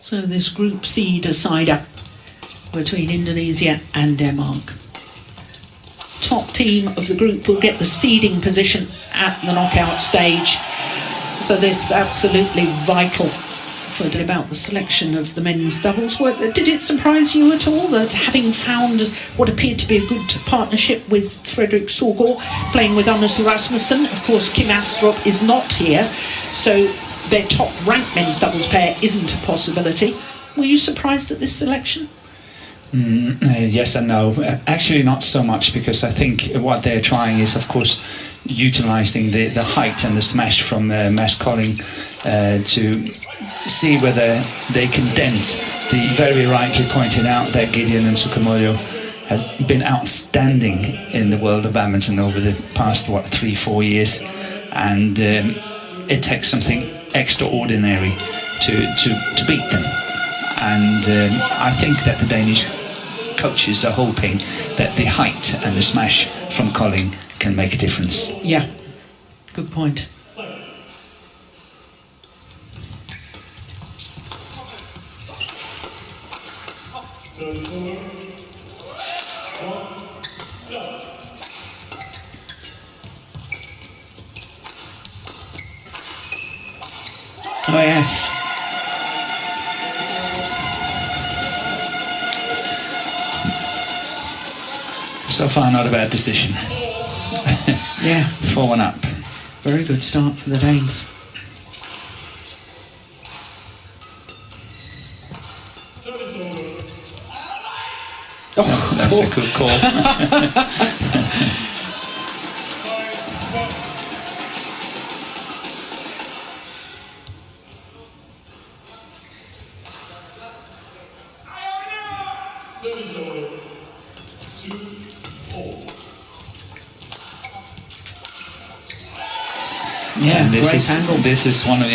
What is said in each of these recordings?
So this Group C decider between Indonesia and Denmark. Top team of the group will get the seeding position at the knockout stage. So this is absolutely vital for about the selection of the men's doubles work. Did it surprise you at all that having found what appeared to be a good partnership with Fredrik Søgaard, playing with Anders Rasmussen, of course Kim Astrup is not here, so their top ranked men's doubles pair isn't a possibility. Were you surprised at this selection? Yes and no. Actually not so much, because I think what they're trying is, of course, utilising the height and the smash from Mads Kolding to see whether they can dent the very rightly pointed out that Gideon and Sukamuljo have been outstanding in the world of badminton over the past 3-4 years, and it takes something extraordinary to beat them. And I think that the Danish coaches are hoping that the height and the smash from Kolding can make a difference. Yeah, good point. Oh yes. So far, not a bad decision. Yeah. 4-1 up. Very good start for the Danes. Oh, that's a good call. Yeah, and angle. This is one of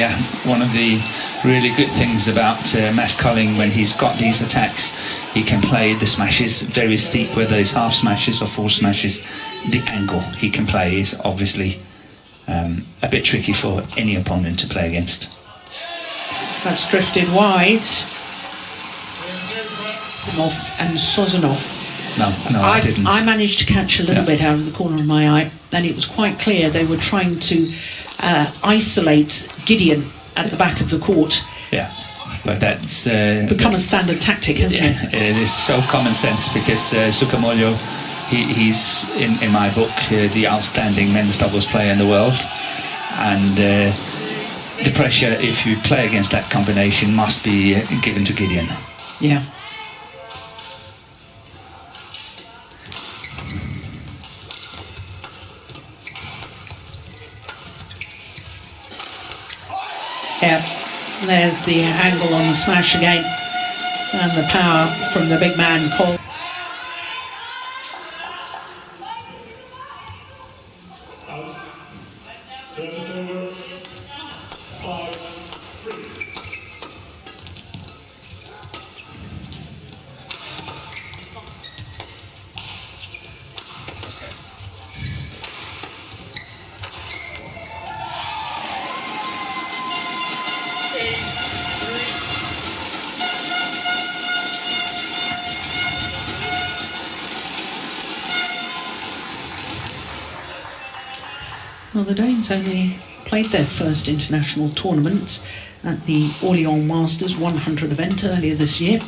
the really good things about Mads Kolding. When he's got these attacks, he can play the smashes very steep, whether it's half smashes or full smashes. The angle he can play is obviously a bit tricky for any opponent to play against. That's drifted wide. Off and Sozanov. No, I didn't. I managed to catch a little bit out of the corner of my eye, and it was quite clear they were trying to isolate Gideon at the back of the court. Yeah, but that's become a standard tactic, hasn't it? It is so common sense, because Sukamuljo, he's in my book the outstanding men's doubles player in the world, and the pressure, if you play against that combination, must be given to Gideon. Yeah. Yeah, there's the angle on the smash again, and the power from the big man, Kolding. Well, the Danes only played their first international tournament at the Orléans Masters 100 event earlier this year.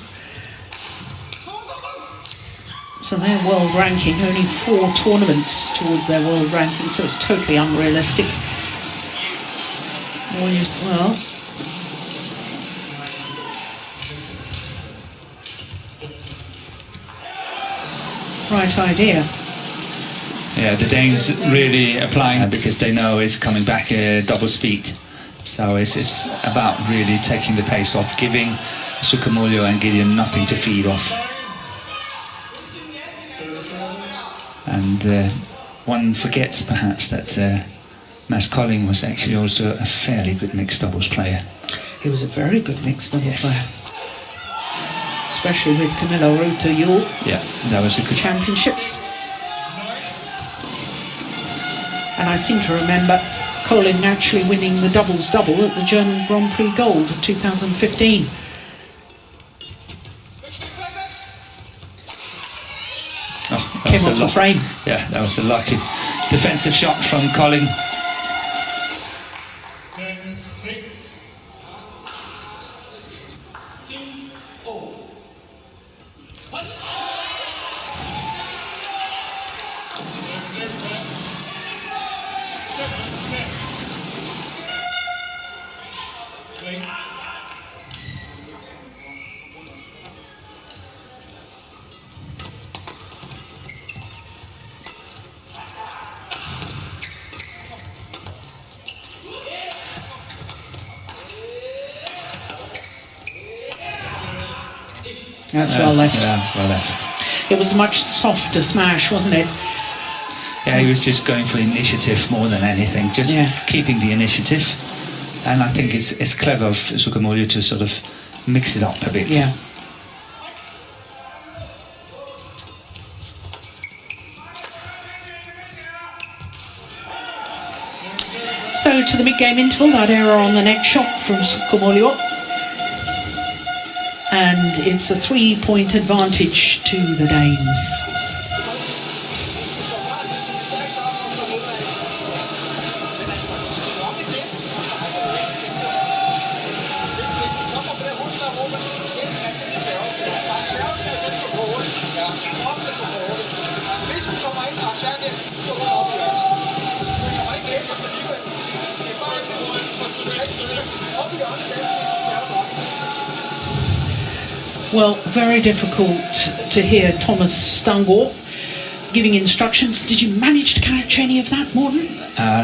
So their world ranking, only 4 tournaments towards their world ranking, so it's totally unrealistic. Well, right idea. Yeah, the Danes really applying because they know it's coming back double speed. So it's about really taking the pace off, giving Sukamuljo and Gideon nothing to feed off. And one forgets perhaps that Mads Kolding was actually also a fairly good mixed doubles player. He was a very good mixed doubles player. Especially with Camilo Ruto-Yule. Yeah, that was a good championships. And I seem to remember Kolding actually winning the doubles double at the German Grand Prix Gold of 2015. came off the frame. Yeah, that was a lucky defensive shot from Kolding. That's well left. Yeah, well left. It was a much softer smash, wasn't it? Yeah, he was just going for initiative more than anything, just keeping the initiative. And I think it's clever of Sukamuljo to sort of mix it up a bit. Yeah. So to the mid-game interval, that error on the next shot from Sukamuljo. And it's a 3-point advantage to the Danes. Well, very difficult to hear Thomas Søgaard giving instructions. Did you manage to catch any of that, Morten?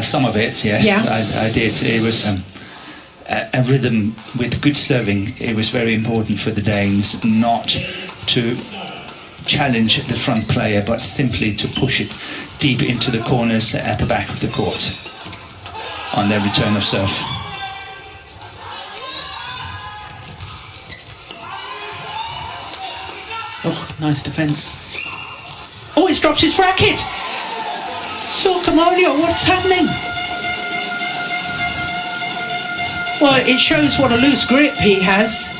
Some of it, yes. Yeah. I did. It was a rhythm with good serving. It was very important for the Danes not to challenge the front player, but simply to push it deep into the corners at the back of the court on their return of serve. Oh, nice defence. Oh, he's dropped his racket! Sukamuljo, what's happening? Well, it shows what a loose grip he has.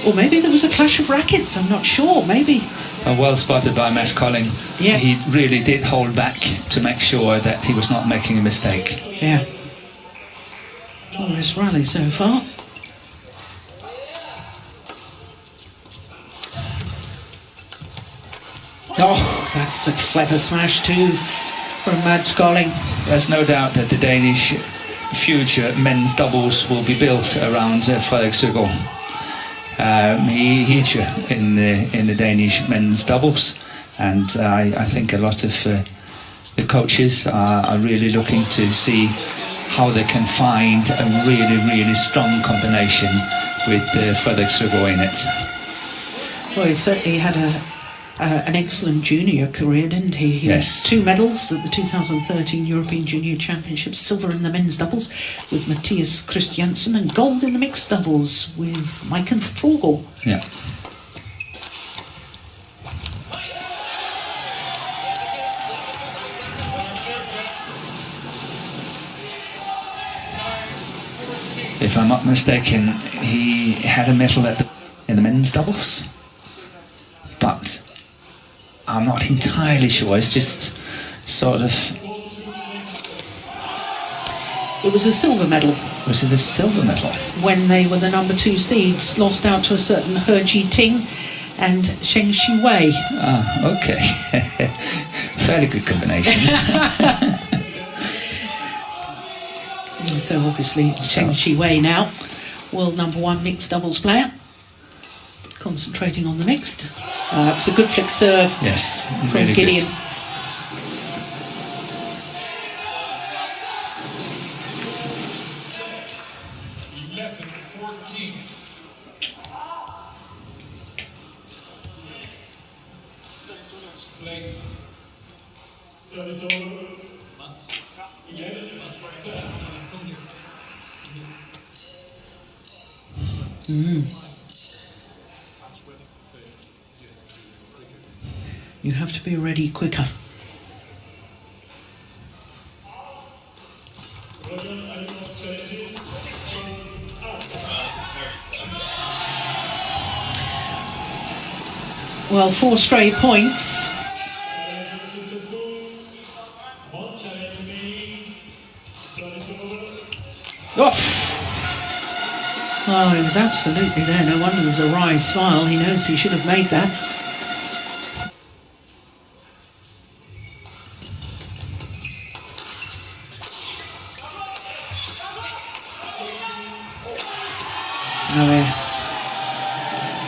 Or maybe there was a clash of rackets, I'm not sure, maybe. Well spotted by Mads Kolding. Yeah. He really did hold back to make sure that he was not making a mistake. Yeah. Glorious rally so far. Oh, that's a clever smash too from Mads Kolding. There's no doubt that the Danish future men's doubles will be built around Frederik Søgaard. He in the Danish men's doubles, and I think a lot of the coaches are really looking to see how they can find a really strong combination with Frederik Søgaard in it. Well, he certainly had an excellent junior career, didn't he? He had 2 medals at the 2013 European Junior Championships, silver in the men's doubles with Mathias Christiansen, and gold in the mixed doubles with Maiken Søgaard. Yeah. If I'm not mistaken, he had a medal in the men's doubles, but I'm not entirely sure. It's just sort of... It was a silver medal. Was it a silver medal? When they were the number 2 seeds, lost out to a certain He Ji-ting and Zheng Shiwei. Ah, okay. Fairly good combination. So obviously Zheng Shiwei now, world number 1 mixed doubles player. Concentrating on the mixed. It's a good flick serve from really Gideon. Good. You have to be ready quicker. Well, 4 straight points. Oh, he was absolutely there. No wonder there's a wry smile. He knows he should have made that. Oh yes,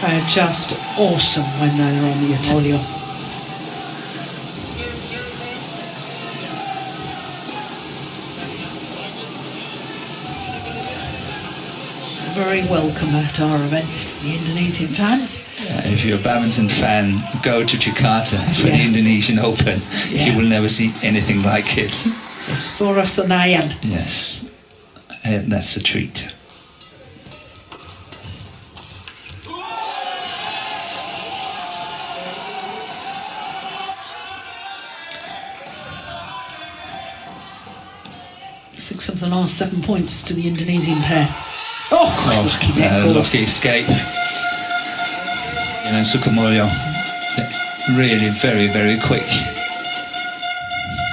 they're just awesome when they're on the Italian. Very welcome at our events, the Indonesian fans. If you're a badminton fan, go to Jakarta for the Indonesian Open. You will never see anything like it. The Sora Senayan. Yes, that's a treat. Six of the last 7 points to the Indonesian pair. Lucky net cord. Lucky escape. Sukamuljo, really very, very quick.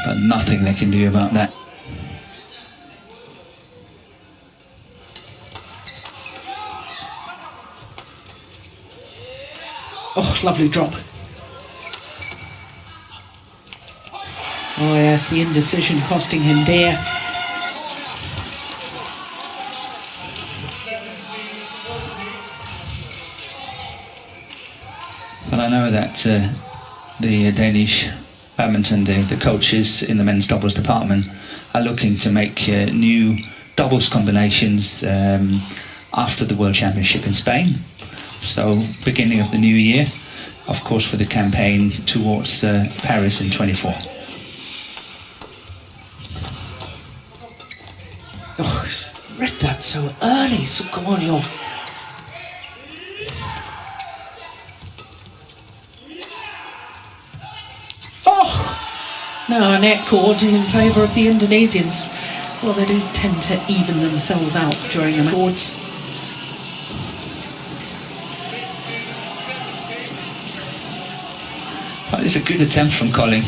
But nothing they can do about that. Oh, lovely drop. Oh yes, the indecision costing him dear. But I know that the Danish badminton, the coaches in the men's doubles department are looking to make new doubles combinations after the World Championship in Spain. So beginning of the new year, of course, for the campaign towards Paris in 24. Oh, read that so early, Sukamuljo. No, a net cord in favour of the Indonesians. Well, they do tend to even themselves out during the cords. Well, it's a good attempt from Kolding.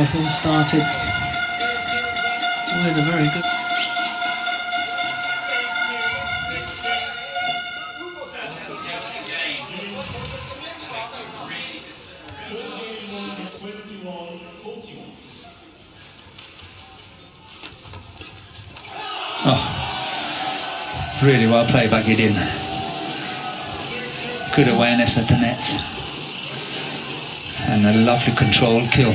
It all started with a very good. Really well played by Gideon. Good awareness at the net. And a lovely controlled kill.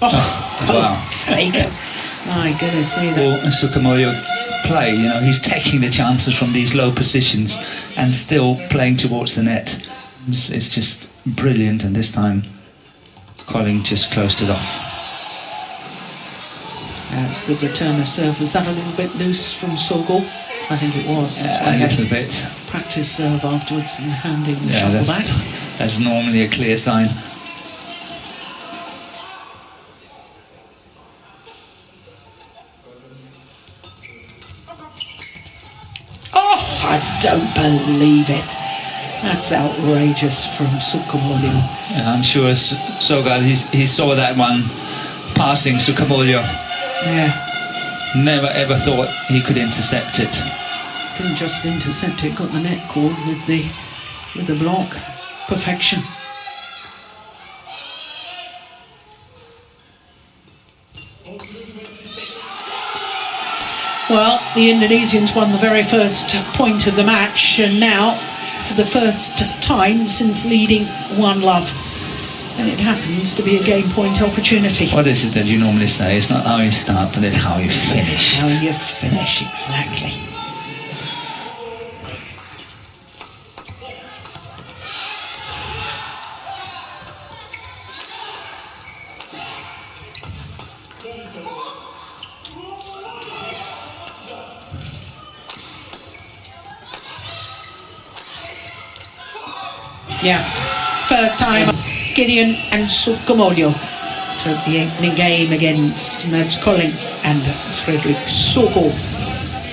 Wow. Take it. My goodness me. Well, Sukamuljo play, he's taking the chances from these low positions and still playing towards the net. It's just brilliant, and this time Kolding just closed it off. It's a good return of serve. Was that a little bit loose from Søgaard? I think it was. That's a little bit. Practice serve afterwards and handing the shuttle back. That's normally a clear sign. I don't believe it. That's outrageous from Sukamuljo. Yeah, I'm sure Søgaard, he saw that one passing Sukamuljo. Yeah. Never ever thought he could intercept it. Didn't just intercept it, got the net cord with the block. Perfection. Well, the Indonesians won the very first point of the match, and now for the first time since leading 1-love. And it happens to be a game point opportunity. What is it that you normally say? It's not how you start, but it's how you finish. How you finish, exactly. Yeah, first time Gideon and Sukamuljo took the opening game against Kolding and Søgaard.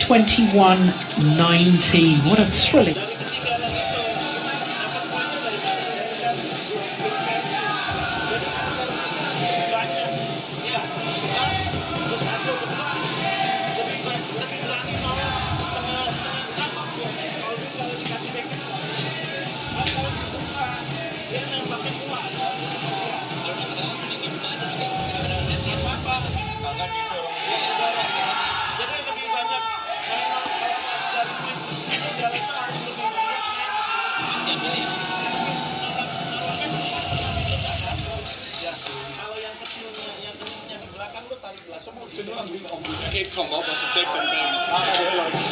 21-19. What a thrilling. Jeg kan ikke komme op og så dække den bag. Nej, det er heller ikke.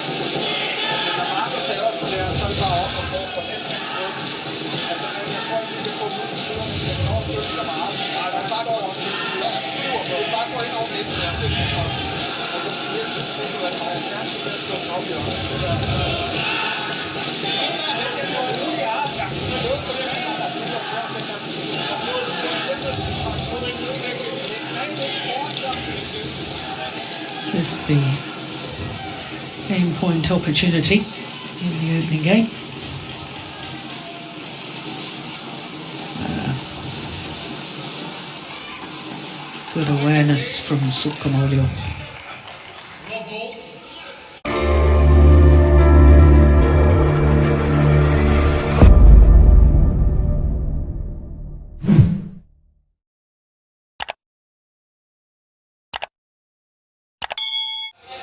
Men når Markus sagde også det der, så er det bare op og gå på den måde. Altså, jeg tror ikke, vi kan få ud i siderne, men jeg når ikke så meget. Nej, man bare går også lidt. Du bare går ind over midten der. Det er godt. Altså, det er sådan, at man har alternativ til at slå den op i øjnene. Det der. This is the game point opportunity in the opening game. Good awareness from Sukamuljo.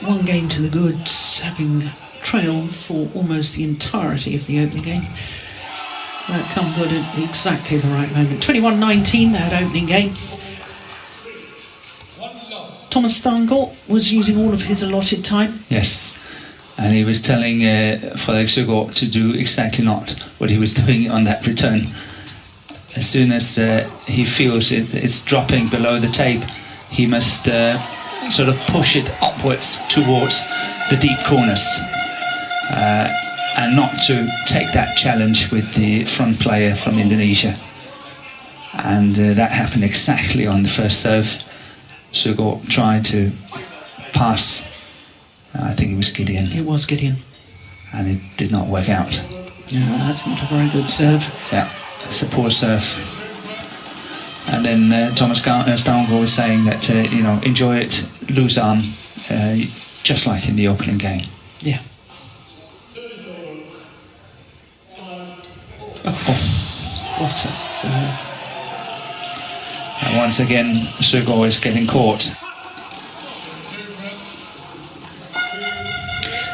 One game to the goods, having trailed for almost the entirety of the opening game. That come good at exactly the right moment. 21-19, that opening game. Thomas Søgaard was using all of his allotted time. Yes, and he was telling Søgaard to do exactly not what he was doing on that return. As soon as he feels it's dropping below the tape, he must sort of push it upwards towards the deep corners and not to take that challenge with the front player from Indonesia. And that happened exactly on the first serve. Søgaard tried to pass, I think it was Gideon. It was Gideon. And it did not work out. Yeah, that's not a very good serve. Yeah, it's a poor serve. And then Thomas Søgaard was saying that, enjoy it, loose arm, just like in the opening game. Yeah. Oh, what a serve. And once again, Søgaard is getting caught.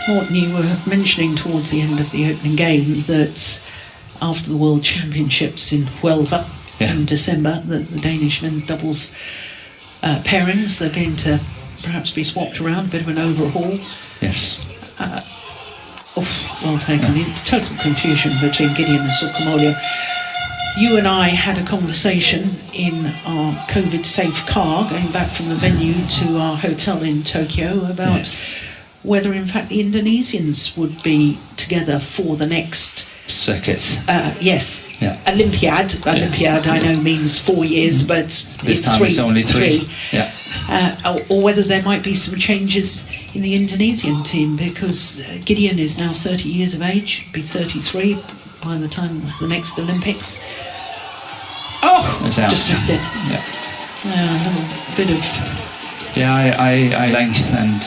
Morten, you were mentioning towards the end of the opening game that after the World Championships in Huelva in December, the Danish men's doubles pairings are going to perhaps be swapped around, a bit of an overhaul. Yes. Well taken. It's total confusion between Gideon and Sukamuljo. You and I had a conversation in our COVID-safe car going back from the venue to our hotel in Tokyo about whether in fact the Indonesians would be together for the next circuit. Olympiad. Olympiad I know means 4 years, but this time it's only three. Yeah. Or whether there might be some changes in the Indonesian team, because Gideon is now 30 years of age, be 33 by the time of the next Olympics. Just missed it. Yeah. A little bit of... Yeah, I like, and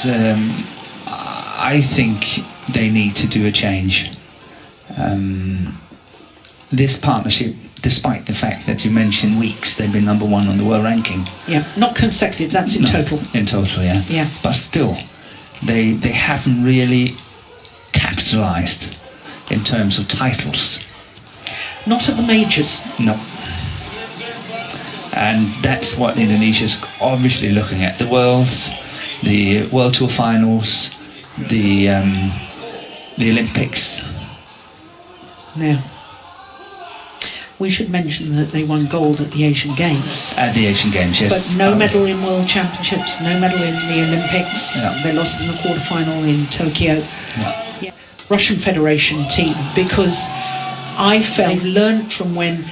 I think they need to do a change. This partnership, despite the fact that you mentioned weeks, they've been number one on the world ranking. Yeah, not consecutive, that's in total. In total, yeah. Yeah. But still, they haven't really capitalised in terms of titles. Not at the majors. No. And that's what Indonesia's obviously looking at. The Worlds, the World Tour Finals, the Olympics. Now, we should mention that they won gold at the Asian Games. At the Asian Games, yes. But no medal in World Championships, no medal in the Olympics. Yeah. They lost in the quarterfinal in Tokyo. Yeah. Russian Federation team, because I felt they've learned from when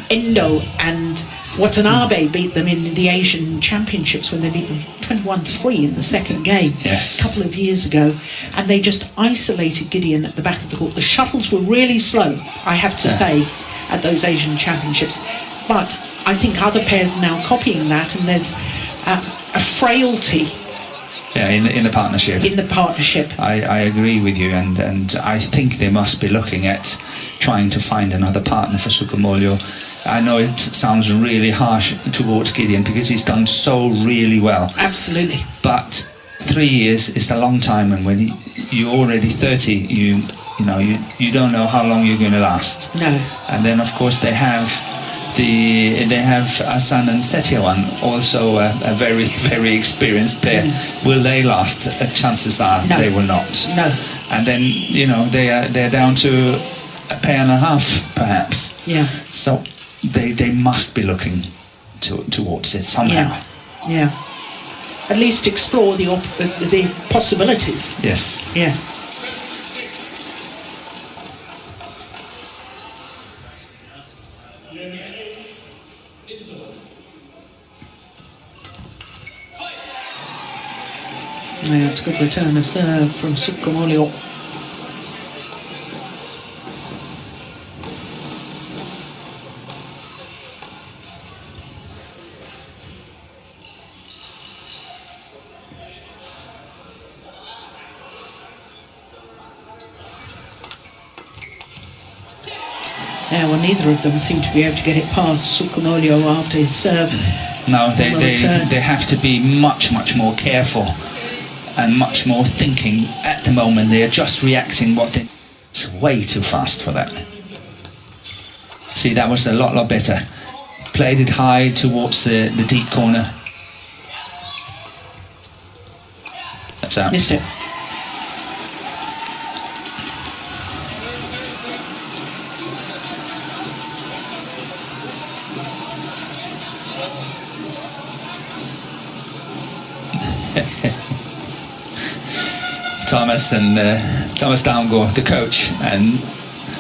Endo and Watanabe beat them in the Asian Championships, when they beat them 21-3 in the second game a couple of years ago, and they just isolated Gideon at the back of the court. The shuttles were really slow, I have to say, at those Asian Championships, but I think other pairs are now copying that, and there's a frailty in the partnership. In the partnership. I agree with you, and I think they must be looking at trying to find another partner for Sukamuljo. I know it sounds really harsh towards Gideon because he's done so really well. Absolutely. But 3 years is a long time, and when you're already 30, you don't know how long you're going to last. No. And then of course they have Asan and Setiawan, also a very, very experienced pair. Will they last? Chances are they will not. No. And then they're down to a pair and a half, perhaps. Yeah. So they must be looking towards it somehow. Yeah. At least explore the possibilities. Yes. Yeah. Yeah, it's a good return of serve from Sukamuljo. Yeah, well, neither of them seem to be able to get it past Sukamuljo after his serve. No, they have to be much, much more careful and much more thinking. At the moment, they are just reacting it's way too fast for that. See, that was a lot better. Played it high towards the deep corner. That's out. Missed it. Thomas and Thomas Søgaard, the coach, and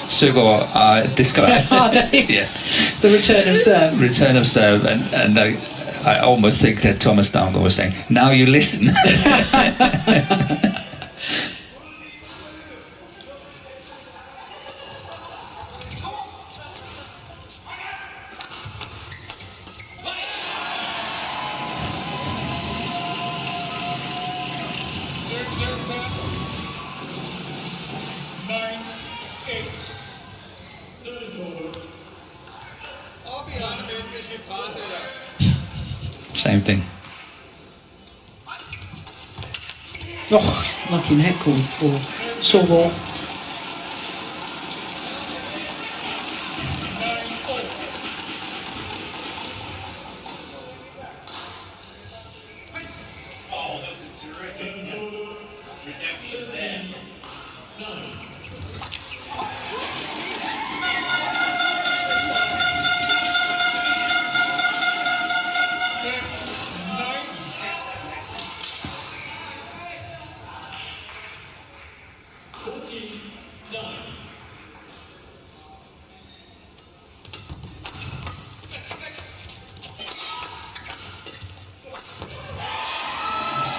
Søgaard are discussing. Yes. The return of serve. Return of serve, and I almost think that Thomas Søgaard was saying, "Now you listen." Same thing. Oh, lucky net call for Søgaard.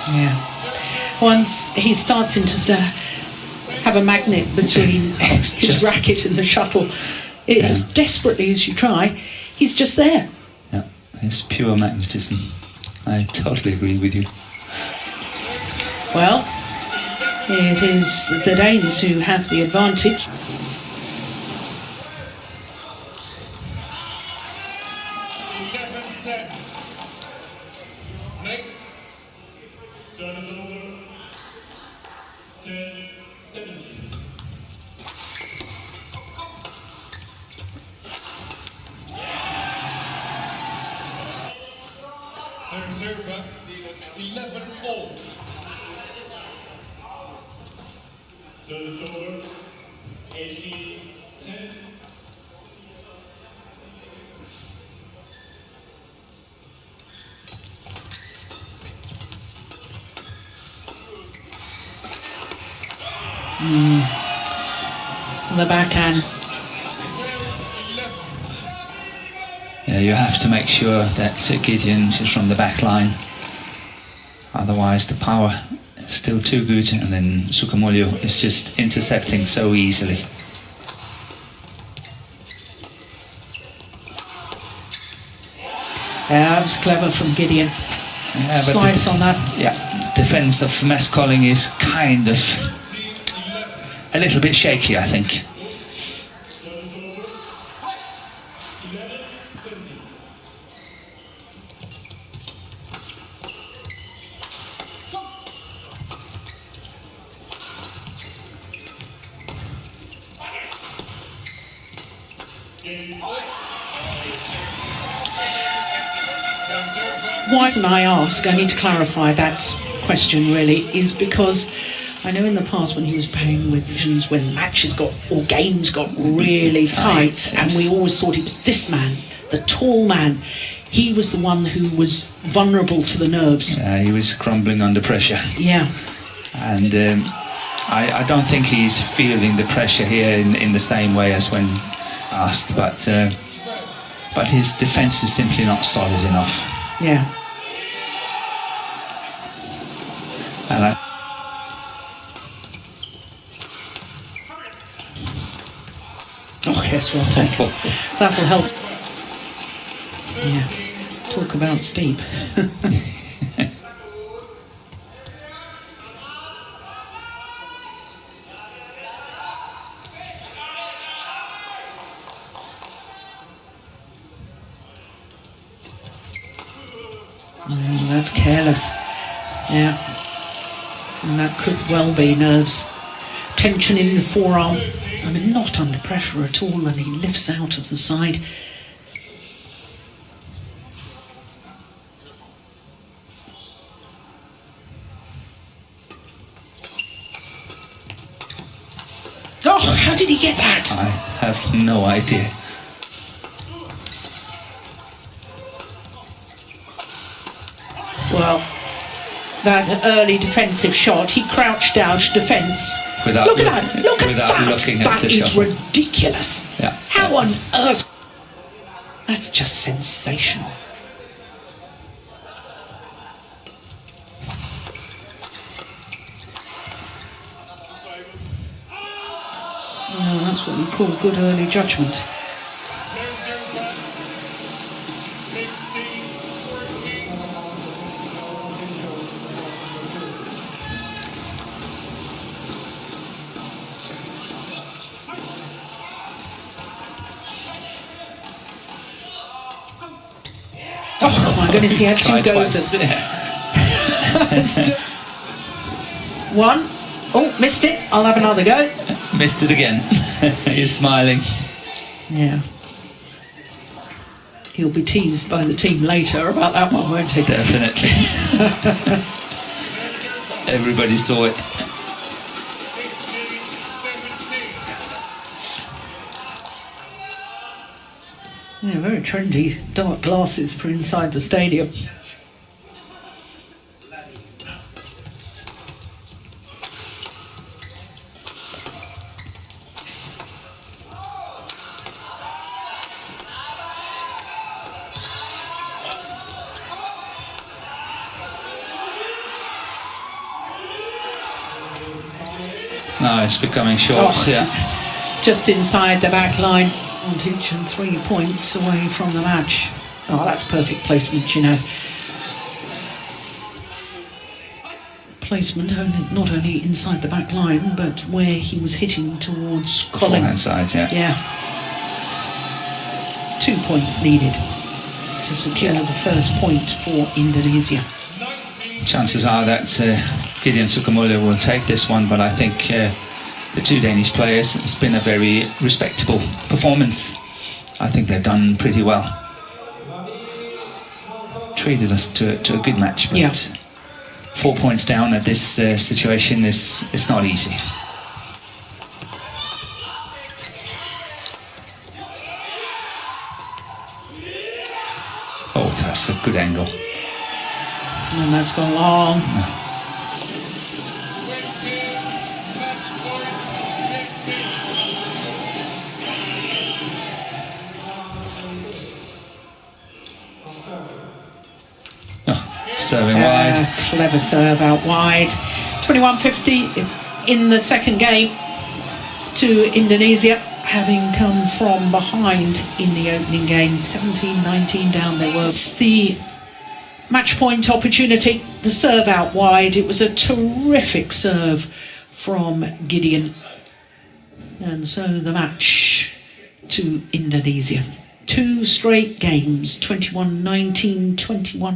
Yeah. Once he starts to have a magnet between his racket and the shuttle, as desperately as you try, he's just there. Yeah, it's pure magnetism. I totally agree with you. Well, it is the Danes who have the advantage. over, 11-all. Service over, 18-10. The backhand. Yeah, you have to make sure that Gideon is from the back line. Otherwise, the power is still too good, and then Sukamuljo is just intercepting so easily. Yeah, that was clever from Gideon. Yeah, Slice on that. Yeah, defense of Kolding is kind of a little bit shaky, I think. Why didn't I ask? I need to clarify that question really, is because I know in the past when he was playing with visions, when matches got, or games got really tight, and we always thought it was this man, the tall man, he was the one who was vulnerable to the nerves. He was crumbling under pressure. Yeah. And I don't think he's feeling the pressure here in the same way as when asked, but his defense is simply not solid enough. Yeah. And oh yes, well taken. That'll help. Yeah. Talk about steep. That's careless. Yeah. And that could well be nerves. Tension in the forearm. I mean, not under pressure at all, and he lifts out of the side. Oh, how did he get that? I have no idea. Well, that early defensive shot, he crouched down defence. Without look at that! Look at without that! looking at That the is shot. ridiculous. Yeah. How on earth? That's just sensational. Well, that's what we call good early judgment. 10-0, 16-14. Oh my goodness, he had two Tried goes twice. at Yeah. one. Oh, missed it. I'll have another go. Missed it again. He's smiling. Yeah. He'll be teased by the team later about that one, won't he? Definitely. Everybody saw it. 15-17. Yeah, very trendy dark glasses for inside the stadium. No, it's becoming short. Oh, Yeah. just inside the back line. Advantage and 3 points away from the match. Oh, that's perfect placement, you know. Placement not only inside the back line, but where he was hitting towards Kolding. Forehand side, yeah. Yeah. 2 points needed to secure the first point for Indonesia. Chances are that Gideon Sukamuljo will take this one, but I think the two Danish players, it's been a very respectable performance. I think they've done pretty well. treated us to a good match, but Yeah. 4 points down at this situation is not easy. Oh, that's a good angle. And that's gone long. Serving wide. Clever serve out wide. 21-50 in the second game to Indonesia, having come from behind in the opening game. 17-19 down they were. It's the match point opportunity. The serve out wide. It was a terrific serve from Gideon. And so the match to Indonesia. 2 straight games, 21-19, 21.